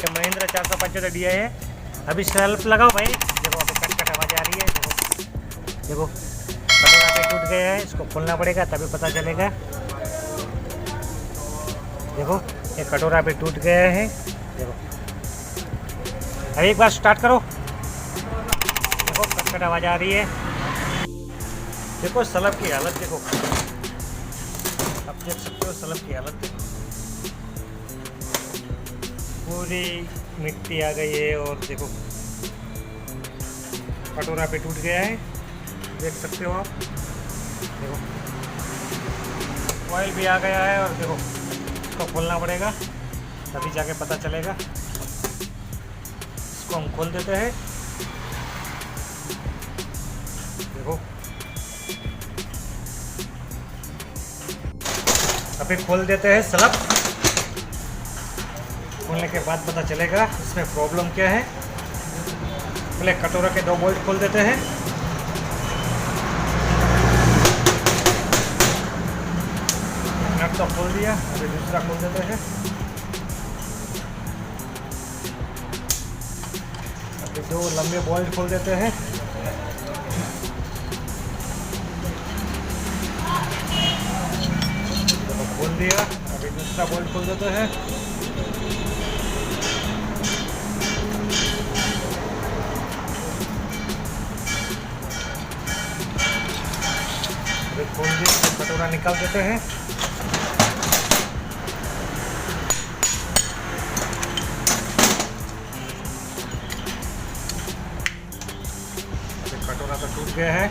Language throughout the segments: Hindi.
ये महिंद्रा 475 DI है। अभी सेल्फ लगाओ भाई। देखो अभी कट आवाज़ आ रही है। देखो कटोरा पे टूट गया है, इसको खोलना पड़ेगा तभी पता चलेगा। देखो ये कटोरा पे टूट गया है। देखो अभी एक बार स्टार्ट करो। देखो कट आवाज़ आ रही है। देखो सलब की हालत देखो, आप देख सकते हो सलब की हालत देखो, पूरी मिट्टी आ गई है। और देखो कटोरा पे टूट गया है, देख सकते हो आप। देखो ऑयल भी आ गया है। और देखो इसको खोलना पड़ेगा तभी जाके पता चलेगा। इसको हम खोल देते हैं। देखो अभी खोल देते हैं स्लब। खोलने के बाद पता चलेगा इसमें प्रॉब्लम क्या है। पहले कटोरा के 2 बोल्ट खोल देते हैं। नट तो खोल दिया, अभी दूसरा खोल देते हैं। अभी 2 लंबे बोल्ट खोल देते हैं। तो खोल दिया, अभी दूसरा बोल्ट खोल देते हैं। अभी खोल दिया, कटोरा निकाल देते हैं। कटोरा तो टूट गया है।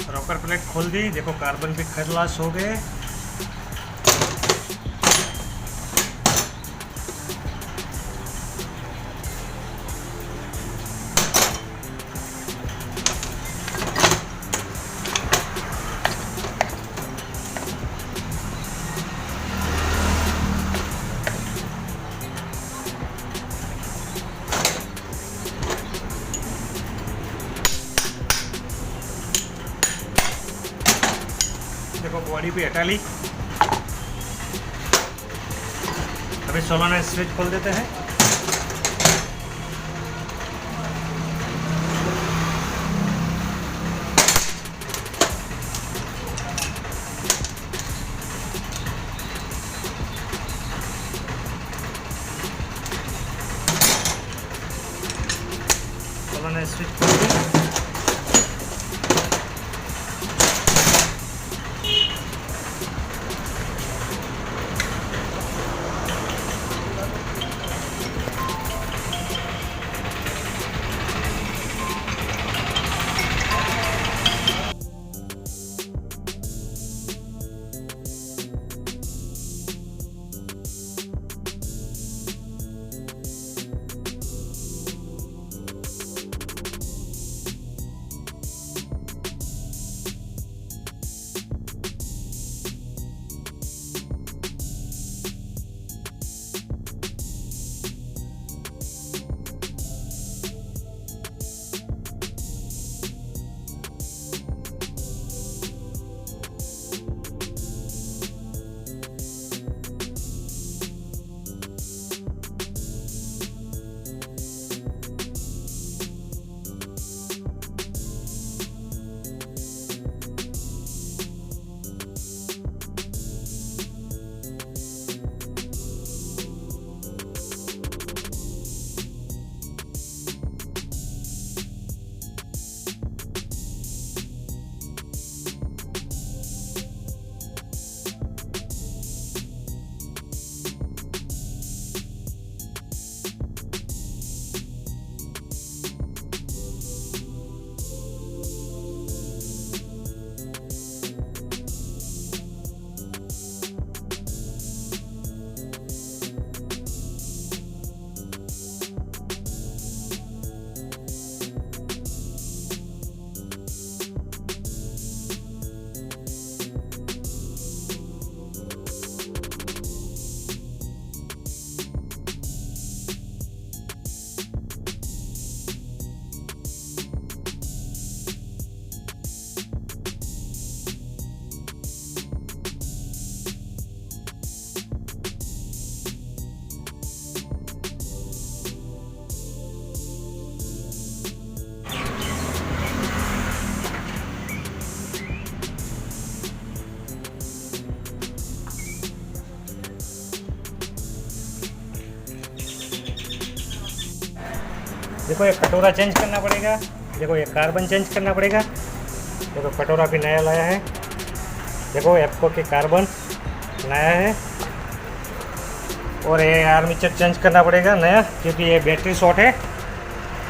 रॉकर प्लेट खोल दी। देखो कार्बन भी खलास हो गए। देखो बॉडी भी हटा ली। अभी सोलनॉइड स्विच खोल देते हैं। सोलनॉइड स्विच खोल दिया। देखो ये कटोरा चेंज करना पड़ेगा, देखो ये कार्बन चेंज करना पड़ेगा। देखो कटोरा भी नया लाया है, देखो एप्को के कार्बन नया है। और ये आर्मीचर चेंज करना पड़ेगा नया, क्योंकि ये बैटरी शॉर्ट है।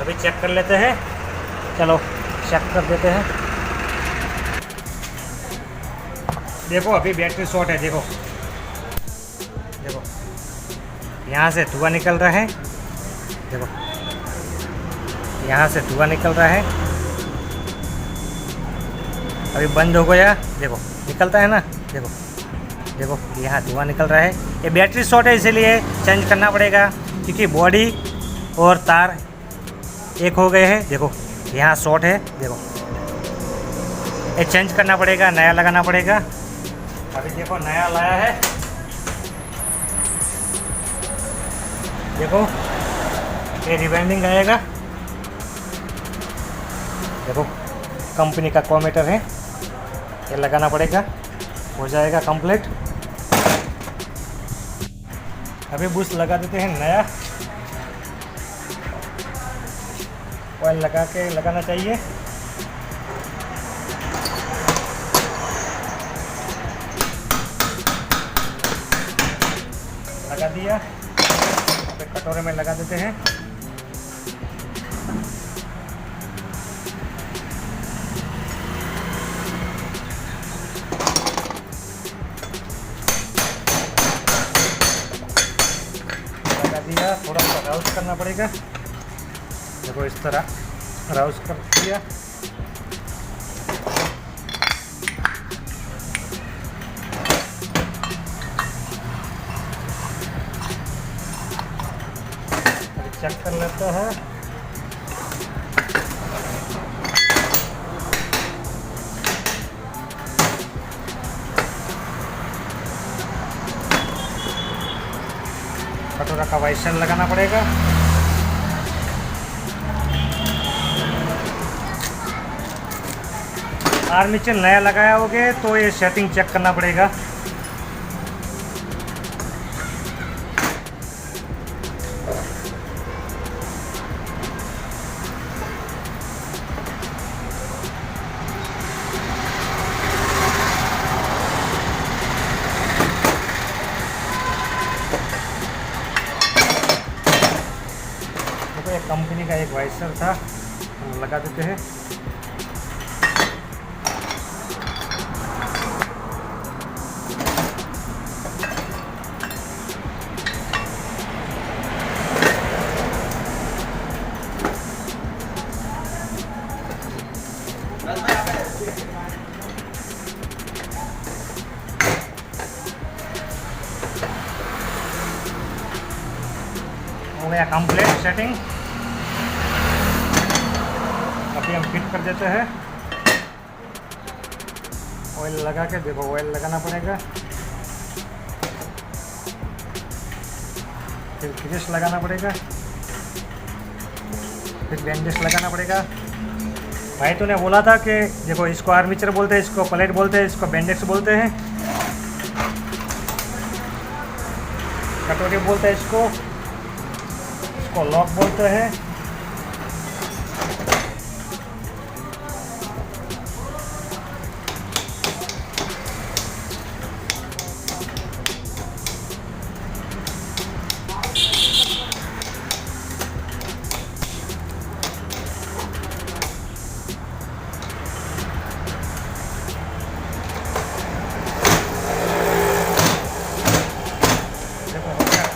अभी चेक कर लेते हैं, चलो चेक कर देते हैं। देखो अभी बैटरी शॉर्ट है, देखो देखो यहाँ से धुआं निकल रहा है, देखो यहाँ से धुआं निकल रहा है। अभी बंद हो गया, देखो निकलता है ना, देखो देखो यहाँ धुआं निकल रहा है। ये बैटरी शॉर्ट है, इसीलिए चेंज करना पड़ेगा, क्योंकि बॉडी और तार एक हो गए हैं। देखो यहाँ शॉर्ट है, देखो ये चेंज करना पड़ेगा, नया लगाना पड़ेगा। अभी देखो नया लाया है, देखो ये रिवाइंडिंग आएगा। देखो कंपनी का कोमीटर है, ये लगाना पड़ेगा, हो जाएगा कंप्लीट। अभी बुश लगा देते हैं नया, ऑयल लगा के लगाना चाहिए। लगा दिया, अभी कटोरे में लगा देते हैं। लगा दिया, थोड़ा सा राउस करना पड़ेगा। देखो इस तरह राउस कर दिया। चेक कर लेते हैं। कटोरा का वाइसर लगाना पड़ेगा। आर्मीचर नया लगाया होगे तो ये सेटिंग चेक करना पड़ेगा। देखो एक कंपनी का एक वाइसर था, हम लगा देते हैं। हो गया कंप्लीट सेटिंग। अभी हम फिट कर देते हैं। ऑयल लगा के, देखो ऑयल लगाना पड़ेगा, फिर ग्रीस लगाना पड़ेगा, फिर बैंडेज लगाना पड़ेगा। भाई तूने बोला था कि देखो इसको आर्मीचर बोलते हैं, इसको प्लेट बोलते हैं, इसको बैंडेज बोलते हैं, कटोरी बोलते हैं, इसको लॉक बोलते हैं।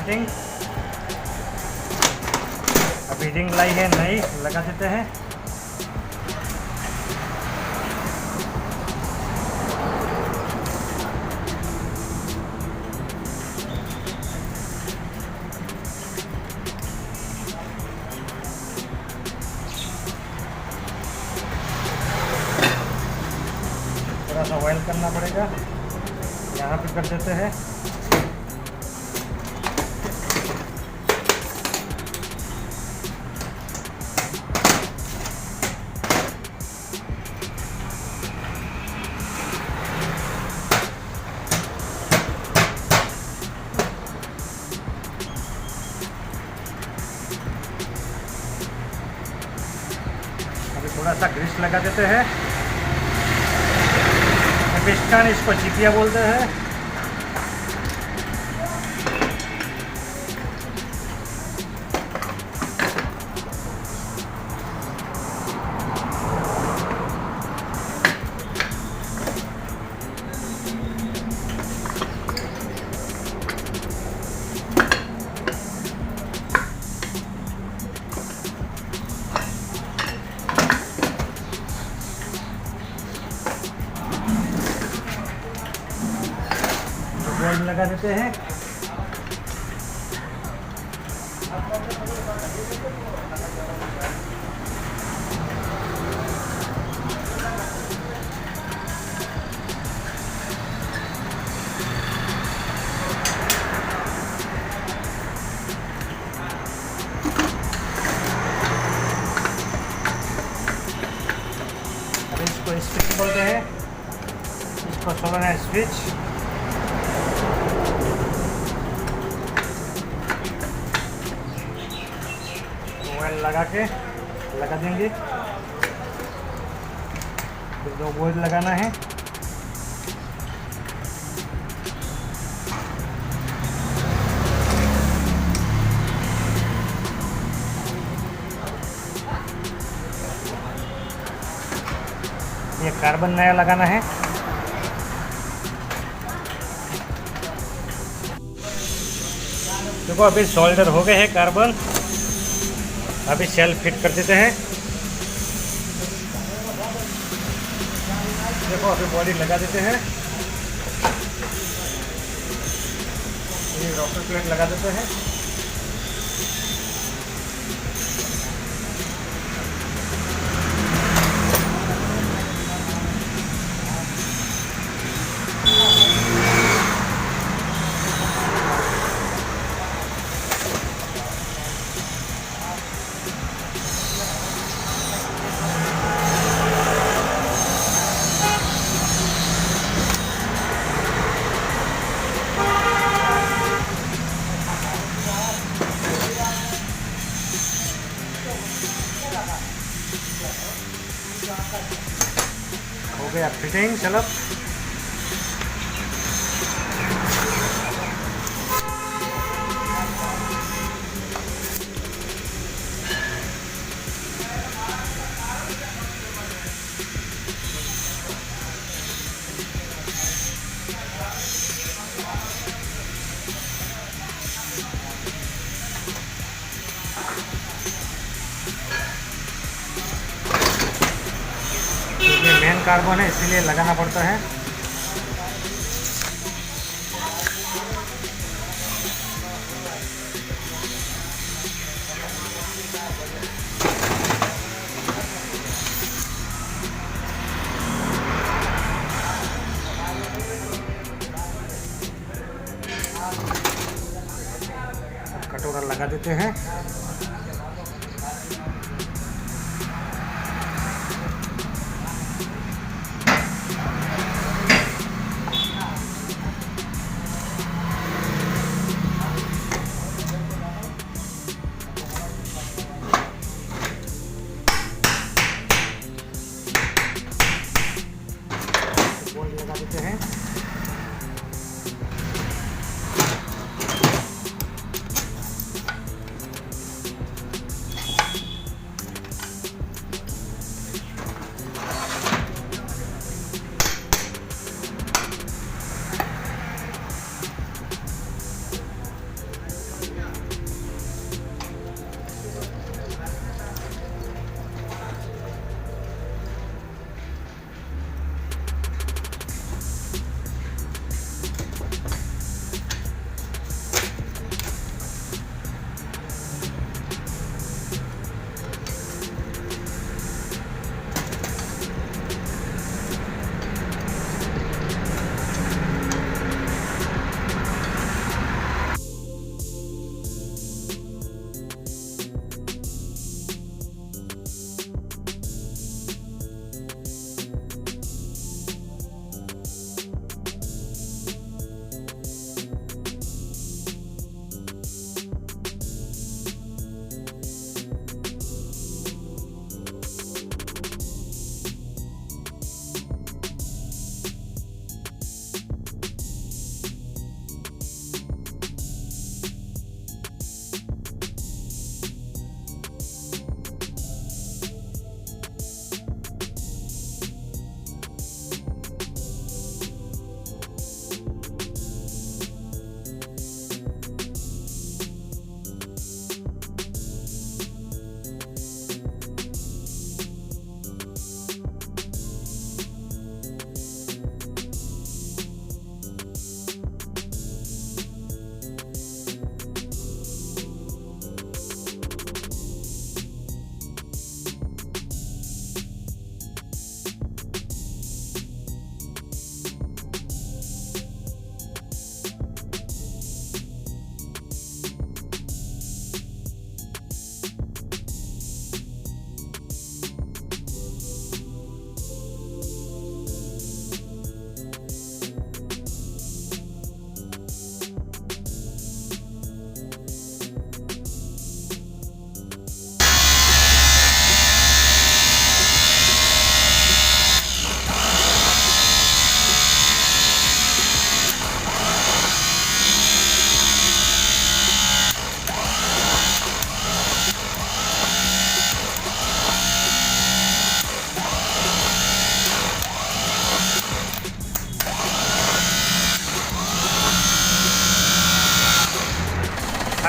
फिटिंग, अब रीडिंग लाई है नई, लगा देते हैं। थोड़ा सा ऑयल करना पड़ेगा, यहाँ पे कर देते हैं। देते हैं। पिस्टन इसको चिपिया बोलते हैं। बोल्ट लगा देते हैं। अब इसको स्विच बोलते हैं, इसको सोलेनोइड स्विच। लगा के लगा देंगे। फिर 2 बोल्ट लगाना है। ये कार्बन नया लगाना है। देखो अभी सोल्डर हो गए हैं कार्बन। अभी सेल फिट कर देते हैं। देखो अभी बॉडी लगा देते हैं। ये रॉकर प्लेट लगा देते हैं। हो गया फिटिंग। चलो ये मेन कार्बन है, इसीलिए लगाना पड़ता है। कटोरा लगा देते हैं। लगा देते हैं।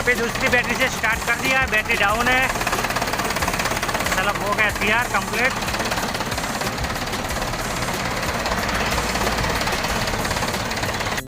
अभी दूसरी बैटरी से स्टार्ट कर दिया, बैटरी डाउन है। सलब हो गया तैयार कंप्लीट।